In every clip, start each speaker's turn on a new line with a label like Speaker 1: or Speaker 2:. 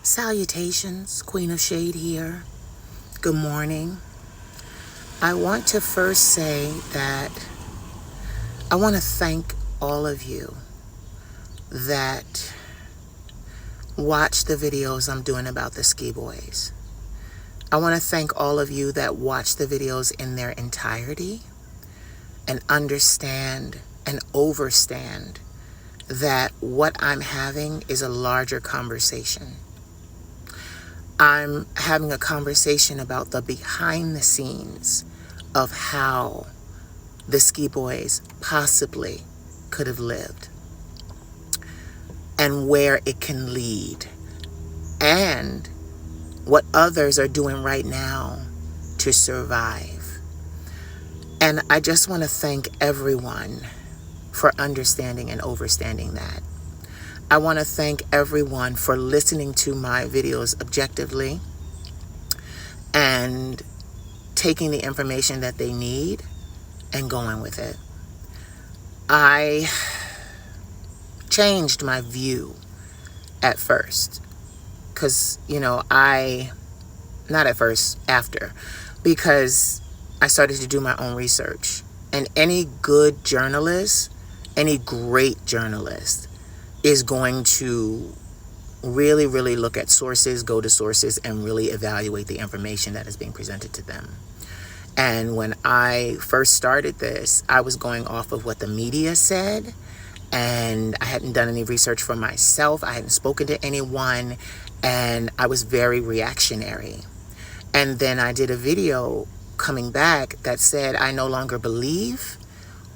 Speaker 1: Salutations, Queen of Shade here. Good morning. I want to first say that I want to thank all of you that watch the videos I'm doing about the Ski Boys. I want to thank all of you that watch the videos in their entirety and understand and overstand that what I'm having is a larger conversation. I'm having a conversation about the behind the scenes of how the Ski Boys possibly could have lived and where it can lead and what others are doing right now to survive. And I just want to thank everyone for understanding and overstanding that. I want to thank everyone for listening to my videos objectively and taking the information that they need and going with it. I changed my view at first because, not at first, after, because I started to do my own research. And any good journalist, any great journalist, is going to really, really look at sources, go to sources, and really evaluate the information that is being presented to them. And when I first started this, I was going off of what the media said, and I hadn't done any research for myself. I hadn't spoken to anyone, and I was very reactionary. And then I did a video coming back that said I no longer believe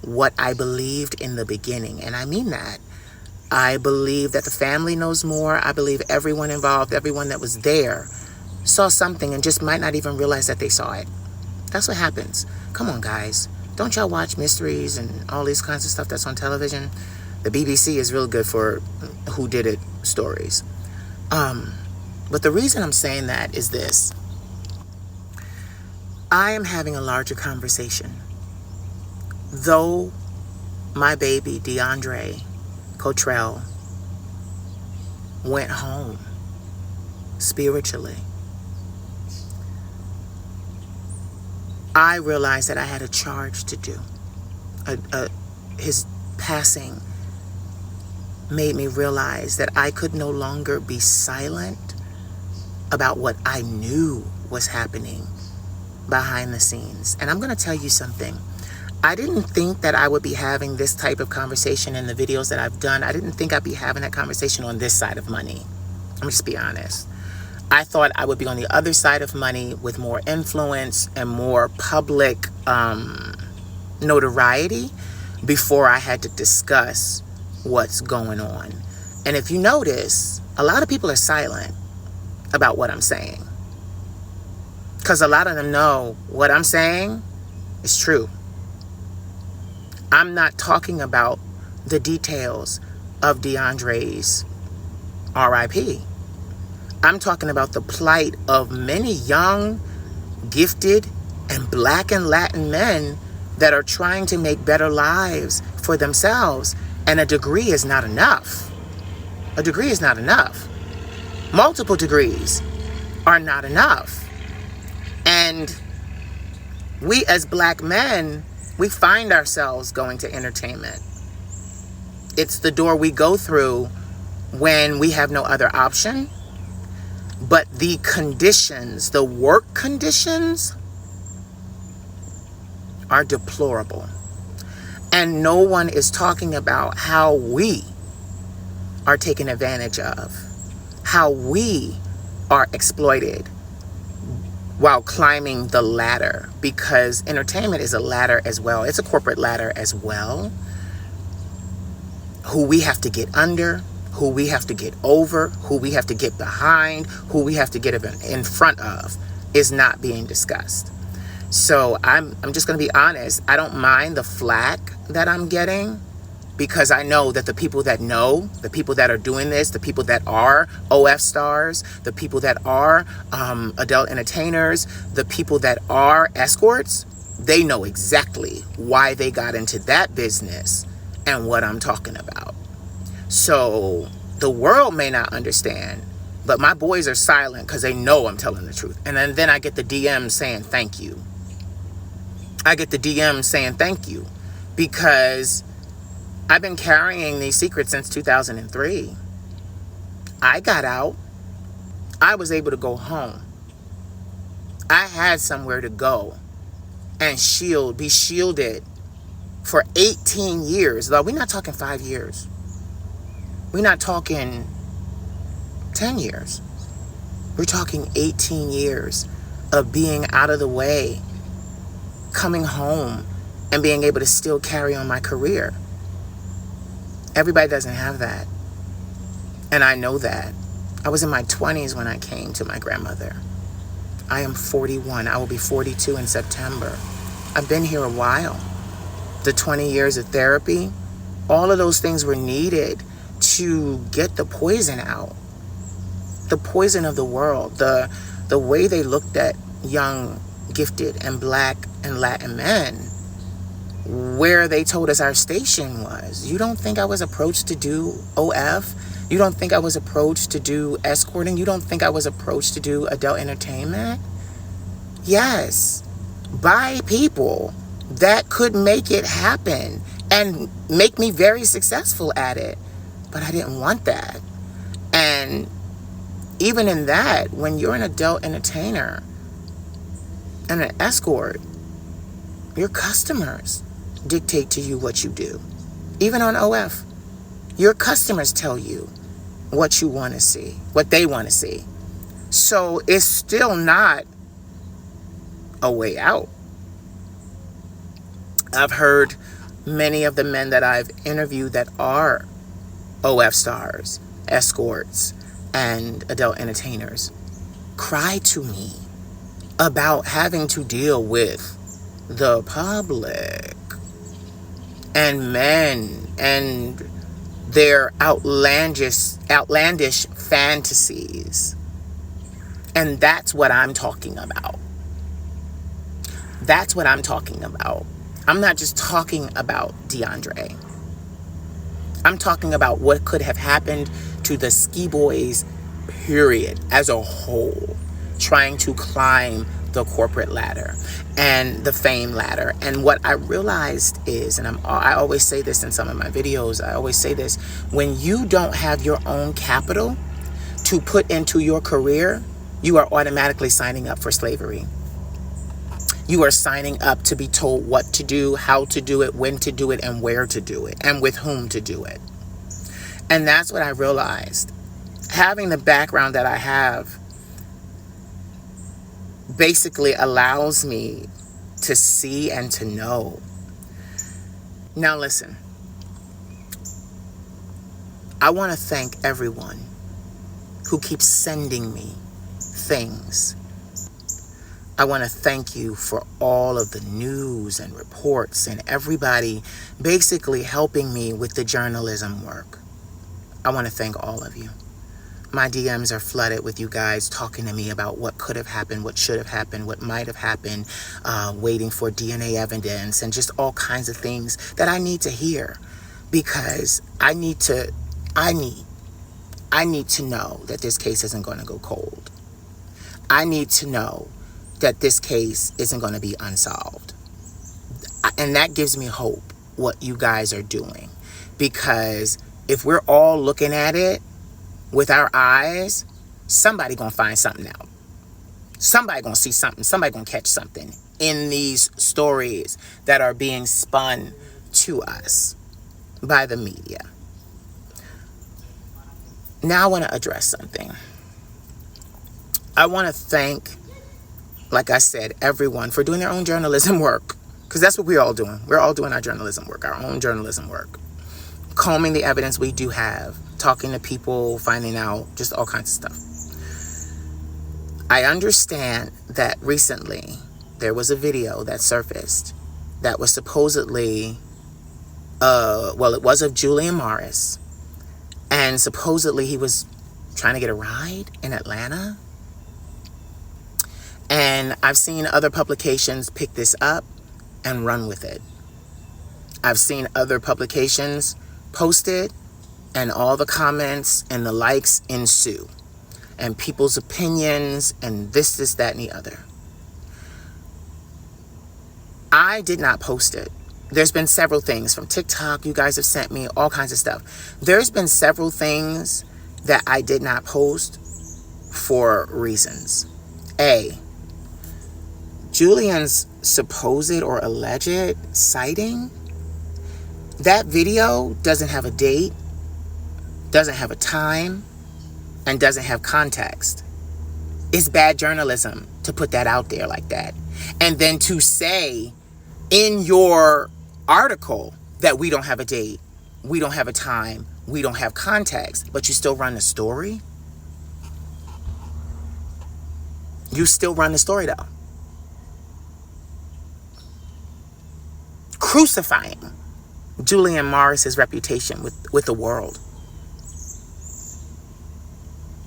Speaker 1: what I believed in the beginning, and I mean that. I believe that the family knows more. I believe everyone involved, everyone that was there, saw something and just might not even realize that they saw it. That's what happens. Come on, guys. Don't y'all watch mysteries and all these kinds of stuff that's on television? The BBC is real good for whodunit stories. But the reason I'm saying that is this. I am having a larger conversation. Though my baby, DeAndre Cottrell, went home spiritually, I realized that I had a charge to do. His passing made me realize that I could no longer be silent about what I knew was happening behind the scenes. And I'm going to tell you something. I didn't think that I would be having this type of conversation in the videos that I've done. I didn't think I'd be having that conversation on this side of money. I'm just be honest. I thought I would be on the other side of money with more influence and more public notoriety before I had to discuss what's going on. And if you notice, a lot of people are silent about what I'm saying, because a lot of them know what I'm saying is true. I'm not talking about the details of DeAndre's RIP. I'm talking about the plight of many young, gifted, and Black and Latin men that are trying to make better lives for themselves. And a degree is not enough. A degree is not enough. Multiple degrees are not enough. And we as Black men, we find ourselves going to entertainment. It's the door we go through when we have no other option. But the conditions, the work conditions, are deplorable. And no one is talking about how we are taken advantage of, how we are exploited while climbing the ladder, because entertainment is a ladder as well. It's a corporate ladder as well. Who we have to get under, who we have to get over, who we have to get behind, who we have to get in front of is not being discussed. So I'm just going to be honest. I don't mind the flack that I'm getting, because I know that the people that know, the people that are doing this, the people that are OF stars, the people that are adult entertainers, the people that are escorts, they know exactly why they got into that business and what I'm talking about. So the world may not understand, But my boys are silent because they know I'm telling the truth. And then I get the DM saying thank you. I get the DM saying thank you because I've been carrying these secrets since 2003. I got out. I was able to go home. I had somewhere to go and be shielded for 18 years. Though we're not talking 5 years. We're not talking 10 years. We're talking 18 years of being out of the way, coming home, and being able to still carry on my career. Everybody doesn't have that. And I know that. I was in my 20s when I came to my grandmother. I am 41. I will be 42 in September. I've been here a while. The 20 years of therapy, all of those things were needed to get the poison out. The poison of the world. The way they looked at young, gifted, and Black and Latin men. Where they told us our station was. You don't think I was approached to do OF? You don't think I was approached to do escorting? You don't think I was approached to do adult entertainment? Yes. By people that could make it happen and make me very successful at it. But I didn't want that. And even in that, when you're an adult entertainer and an escort, your customers dictate to you what you do. Even on OF, your customers tell you what you want to see, what they want to see. So it's still not a way out. I've heard many of the men that I've interviewed that are OF stars, escorts, and adult entertainers cry to me about having to deal with the public and men and their outlandish fantasies. And that's what I'm talking about. That's what I'm talking about. I'm not just talking about DeAndre. I'm talking about what could have happened to the Ski Boys, period, as a whole, trying to climb the corporate ladder and the fame ladder. And what I realized is, and I always say this in some of my videos, I always say this, when you don't have your own capital to put into your career, you are automatically signing up for slavery. You are signing up to be told what to do, how to do it, when to do it, and where to do it, and with whom to do it. And that's what I realized. Having the background that I have basically allows me to see and to know. Now listen, I want to thank everyone who keeps sending me things. I want to thank you for all of the news and reports and everybody basically helping me with the journalism work. I want to thank all of you. My DMs are flooded with you guys talking to me about what could have happened, what should have happened, what might have happened, waiting for DNA evidence and just all kinds of things that I need to hear, because I need to know that this case isn't going to go cold. I need to know that this case isn't going to be unsolved. And that gives me hope, what you guys are doing. Because if we're all looking at it with our eyes, somebody going to find something out. Somebody going to see something. Somebody going to catch something in these stories that are being spun to us by the media. Now I want to address something. I want to thank, like I said, everyone for doing their own journalism work. Because that's what we're all doing. We're all doing our journalism work, our own journalism work. Combing the evidence we do have. Talking to people, finding out, just all kinds of stuff. I understand that recently there was a video that surfaced that was supposedly, it was of Julian Morris. And supposedly he was trying to get a ride in Atlanta. And I've seen other publications pick this up and run with it. I've seen other publications post it, and all the comments and the likes ensue. and people's opinions and this, that, and the other. I did not post it. There's been several things from TikTok. You guys have sent me all kinds of stuff. There's been several things that I did not post for reasons. A, Julian's supposed or alleged sighting, that video doesn't have a date, doesn't have a time, and doesn't have context. It's bad journalism to put that out there like that. And then to say in your article that we don't have a date, we don't have a time, we don't have context, but you still run the story? You still run the story though. Crucifying Julian Morris's reputation with the world.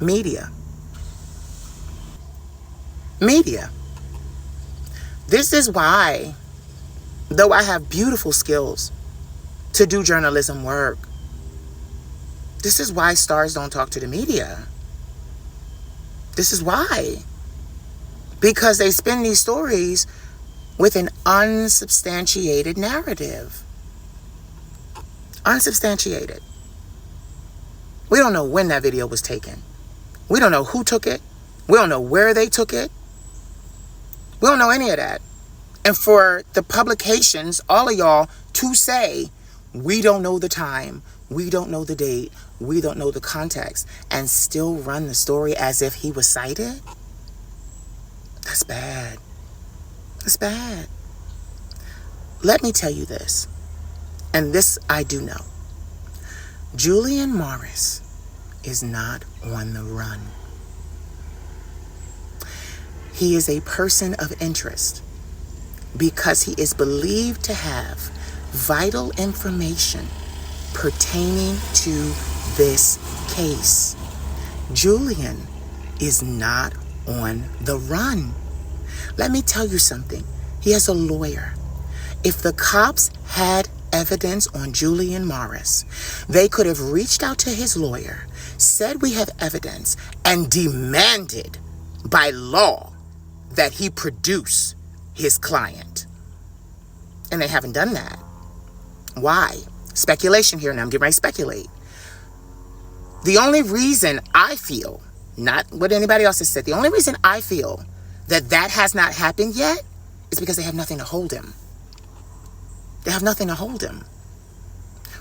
Speaker 1: Media. This is why, though I have beautiful skills to do journalism work, this is why stars don't talk to the media. This is why. Because they spin these stories with an unsubstantiated narrative. Unsubstantiated. We don't know when that video was taken. We don't know who took it. We don't know where they took it. We don't know any of that. And for the publications, all of y'all, to say, we don't know the time, we don't know the date, we don't know the context, and still run the story as if he was cited? That's bad. That's bad. Let me tell you this, and this I do know. Julian Morris is not on the run. He is a person of interest because he is believed to have vital information pertaining to this case. Julian is not on the run. Let me tell you something. He has a lawyer. If the cops had evidence on Julian Morris, they could have reached out to his lawyer, said we have evidence, and demanded by law that he produce his client. And they haven't done that. Why? Speculation here, and I'm getting ready to speculate. The only reason I feel, not what anybody else has said, the only reason I feel that has not happened yet is because they have nothing to hold him. They have nothing to hold him.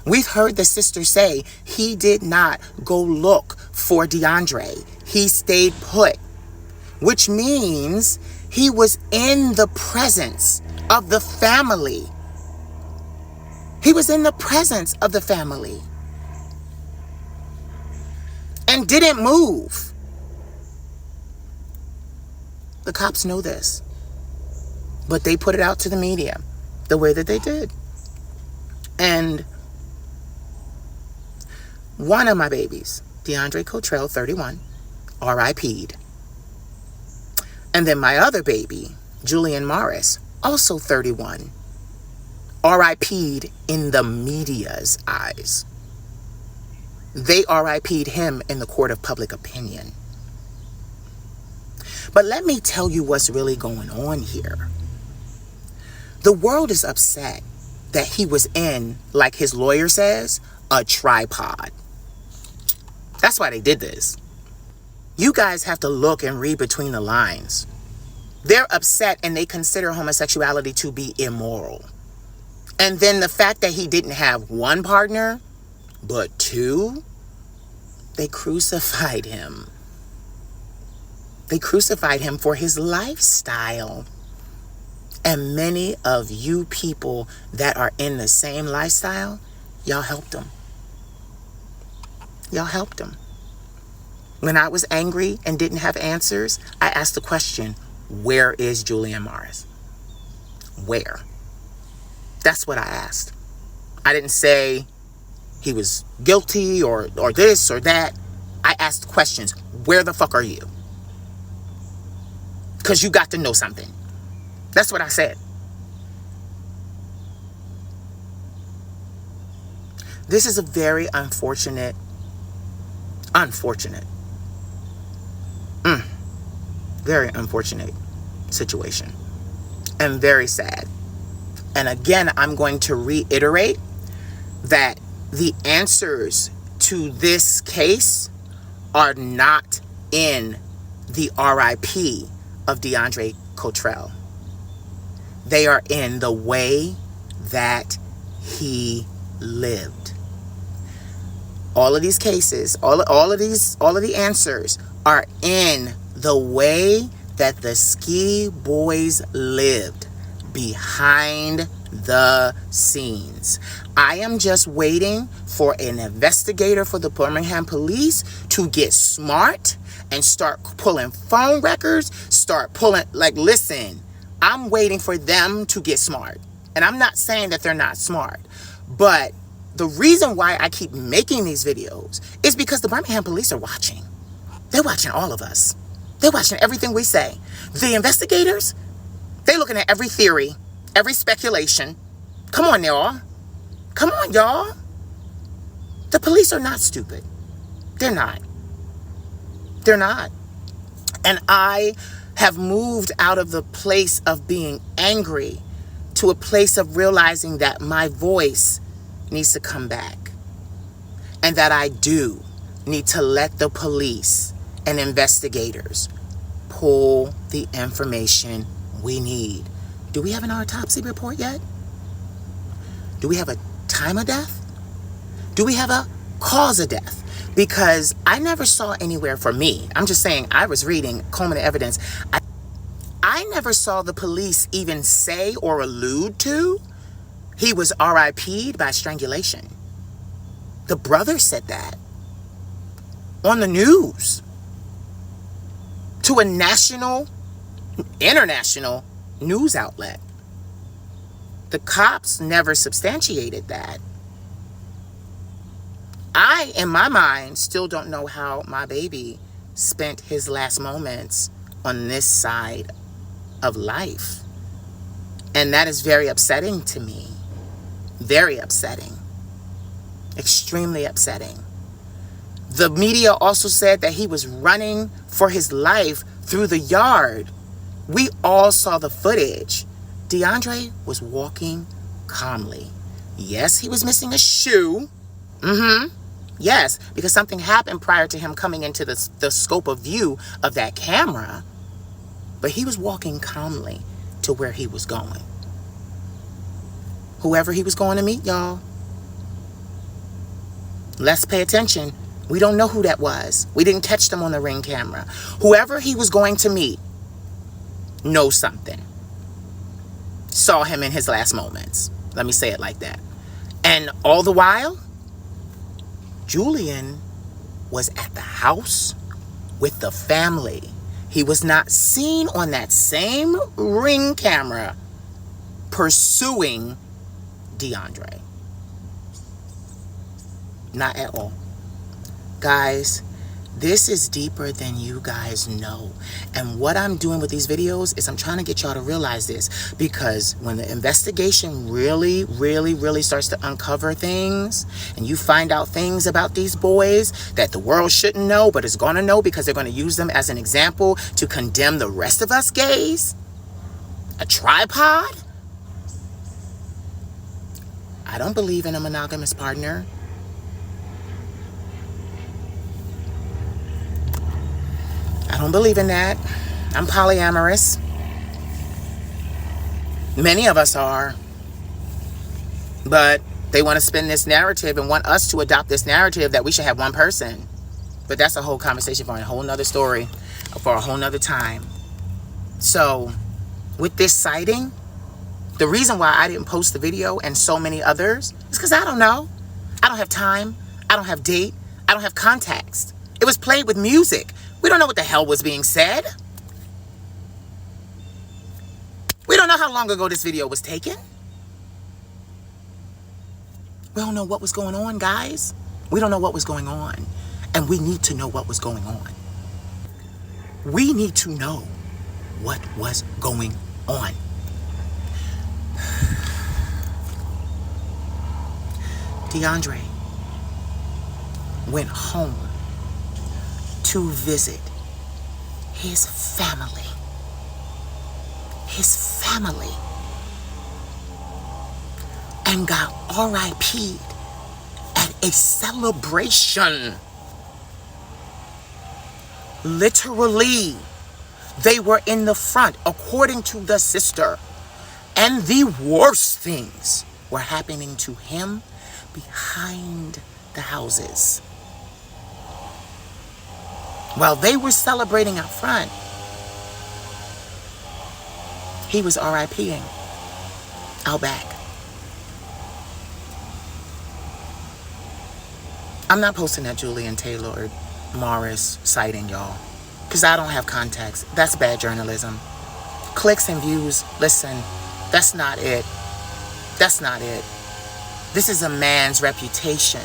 Speaker 1: We've heard the sister say he did not go look for DeAndre. He stayed put, which means he was in the presence of the family. He was in the presence of the family and didn't move. The cops know this, but they put it out to the media the way that they did. And one of my babies, DeAndre Cottrell, 31, RIP'd. And then my other baby, Julian Morris, also 31, RIP'd in the media's eyes. They RIP'd him in the court of public opinion. But let me tell you what's really going on here. The world is upset that he was in, like his lawyer says, a tripod. That's why they did this. You guys have to look and read between the lines. They're upset and they consider homosexuality to be immoral. And then the fact that he didn't have one partner, but two, they crucified him. They crucified him for his lifestyle. And many of you people that are in the same lifestyle, y'all helped him. Y'all helped him. When I was angry and didn't have answers, I asked the question, where is Julian Morris? Where? That's what I asked. I didn't say he was guilty or this or that. I asked questions. Where the fuck are you? Because you got to know something. That's what I said. This is a very unfortunate Very unfortunate situation and very sad. And again, I'm going to reiterate that the answers to this case are not in the RIP of DeAndre Cottrell. They are in the way that he lived. All of these cases, all of the answers are in the way that the Ski Boys lived behind the scenes. I am just waiting for an investigator for the Birmingham police to get smart and start pulling phone records, listen, I'm waiting for them to get smart. And I'm not saying that they're not smart, but the reason why I keep making these videos is because the Birmingham police are watching. They're watching all of us. They're watching everything we say. The investigators, they're looking at every theory, every speculation. Come on, y'all. Come on, y'all. The police are not stupid. They're not. They're not. And I have moved out of the place of being angry to a place of realizing that my voice needs to come back. And that I do need to let the police and investigators pull the information we need. Do we have an autopsy report yet? Do we have a time of death? Do we have a cause of death? Because I never saw anywhere, for me, I'm just saying, I was reading Coleman evidence. I never saw the police even say or allude to he was RIP'd by strangulation. The brother said that on the news to a national, international news outlet. The cops never substantiated that. I, in my mind, still don't know how my baby spent his last moments on this side of life. And that is very upsetting to me. Very upsetting. Extremely upsetting. The media also said that he was running for his life through the yard. We all saw the footage. DeAndre was walking calmly. Yes, he was missing a shoe. Yes, because something happened prior to him coming into the scope of view of that camera. But he was walking calmly to where he was going. Whoever he was going to meet, y'all, let's pay attention. We don't know who that was. We didn't catch them on the Ring camera. Whoever he was going to meet knows something. Saw him in his last moments. Let me say it like that. And all the while, Julian was at the house with the family. He was not seen on that same Ring camera pursuing DeAndre. Not at all. Guys, this is deeper than you guys know. And what I'm doing with these videos is I'm trying to get y'all to realize this, because when the investigation really starts to uncover things and you find out things about these boys that the world shouldn't know but is going to know because they're going to use them as an example to condemn the rest of us gays, a tripod. I don't believe in a monogamous partner. I don't believe in that. I'm polyamorous. Many of us are. But they want to spin this narrative and want us to adopt this narrative that we should have one person. But that's a whole conversation for a whole nother story, for a whole nother time. So, with this sighting, the reason why I didn't post the video and so many others is because I don't know. I don't have time. I don't have date. I don't have context. It was played with music. We don't know what the hell was being said. We don't know how long ago this video was taken. We don't know what was going on, guys. We don't know what was going on. And we need to know what was going on. We need to know what was going on. DeAndre went home to visit his family. His family. And got RIP'd at a celebration. Literally, they were in the front, according to the sister. And the worst things were happening to him behind the houses. While they were celebrating out front, he was RIPing out back. I'm not posting that Julian Taylor Morris sighting, y'all, because I don't have context. That's bad journalism. Clicks and views, listen, that's not it. That's not it. This is a man's reputation.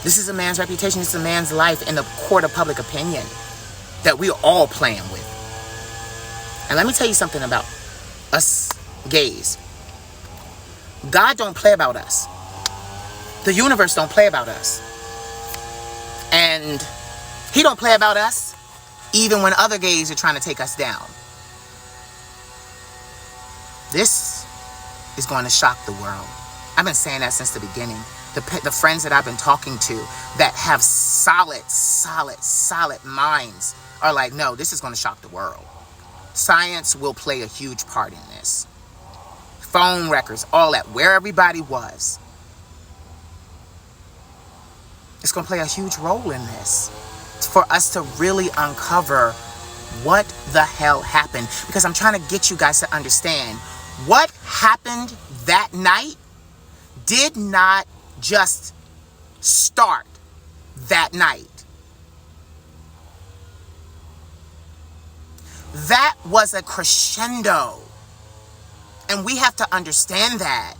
Speaker 1: This is a man's reputation. This is a man's life in the court of public opinion that we're all playing with. And let me tell you something about us gays. God don't play about us. The universe don't play about us. And he don't play about us even when other gays are trying to take us down. This is going to shock the world. I've been saying that since the beginning. The friends that I've been talking to that have solid minds are like, no, this is going to shock the world. Science will play a huge part in this. Phone records, all that, where everybody was. It's going to play a huge role in this. It's for us to really uncover what the hell happened. Because I'm trying to get you guys to understand what happened that night did not just start that night. That was a crescendo. And we have to understand that.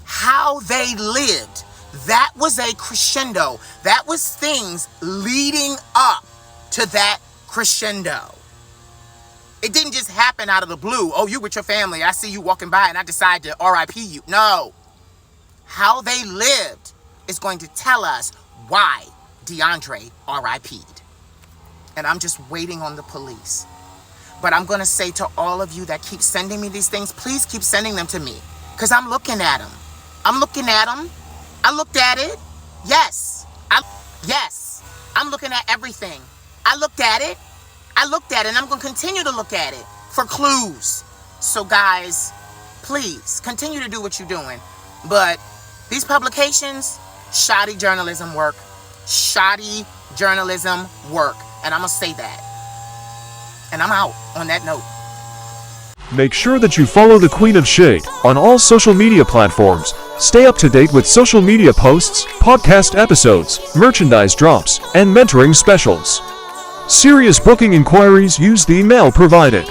Speaker 1: How they lived, that was a crescendo. That was things leading up to that crescendo. It didn't just happen out of the blue. Oh, you with your family. I see you walking by and I decide to RIP you. No. How they lived is going to tell us why DeAndre RIP'd. And I'm just waiting on the police. But I'm going to say to all of you that keep sending me these things, please keep sending them to me. Because I'm looking at them. I'm looking at them. I looked at it. Yes. I'm looking at everything. I looked at it. And I'm going to continue to look at it for clues. So guys, please continue to do what you're doing. But these publications, shoddy journalism work. Shoddy journalism work. And I'm going to say that. And I'm out on that note.
Speaker 2: Make sure that you follow the Queen of Shade on all social media platforms. Stay up to date with social media posts, podcast episodes, merchandise drops, and mentoring specials. Serious booking inquiries, use the email provided.